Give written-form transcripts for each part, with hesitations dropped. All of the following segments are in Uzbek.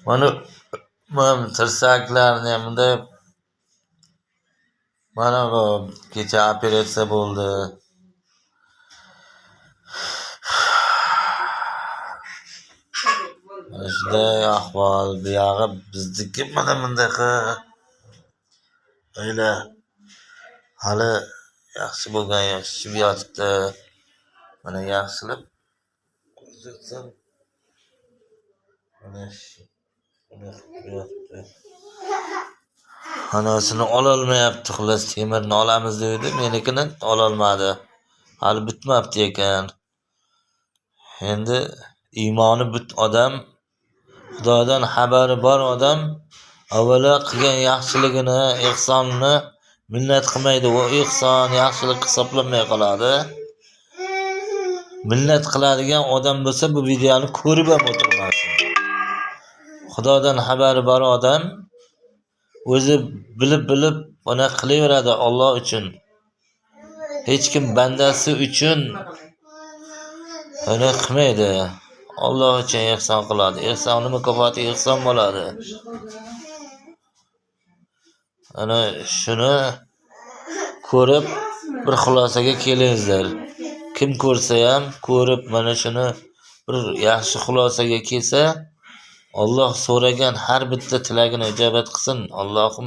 Mana tirsaklarni hamda mana bu kecha operatsiya bo'ldi. Mana shunday ahvol. Bu yog'i bizniki mana bunaqa. O'yla hali yaxshi bo'lgan yaxshi yotibdi. Mana yaxshilab ko'rsatsam mana shu yotibdi. Anasini ololmayapti, xullas temirni olamiz dedi, menikini ololmadi. Hali bitmabdi ekan. Endi iymoni but odam, Xudodan xabari bor odam avvalo qilgan yaxshiligini, ehsonini minnat qilmaydi. U ehson, yaxshilik hisoblanmay qoladi. Minnat qiladigan odam bo'lsa bu videoni ko'rib ham o'tirmasin. Xudodan xabari bor odam o'zi bilib buni qilaveradi Alloh uchun. Hech kim bandasi uchun buni qilmaydi. Alloh uchun ehson qiladi. Ehsonni mukofoti ehson bo'ladi. Ana shuni ko'rib bir xulosaga kelingizlar. Kim ko'rsa ham ko'rib mana shuni bir yaxshi xulosaga kelsa, Alloh so'ragan har bitta tilagini ijobat qilsin. Allohim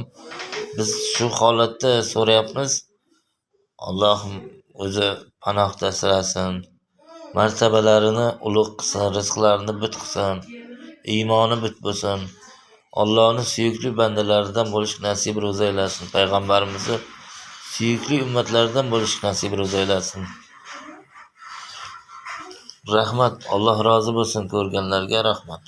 biz shu holatda so'rayapmiz. Allohim o'zi panohda asrasin. Martabalarini ulug' qilsin, rizqlarini bit qilsin, iymoni bit bo'lsin. Allohning suyukli bandalaridan bo'lish nasib ro'za aylasin. Payg'ambarimizni suyukli ummatlaridan bo'lish nasib ro'za aylasin. Rahmat, Alloh rozi bo'lsin, ko'rganlarga rahmat.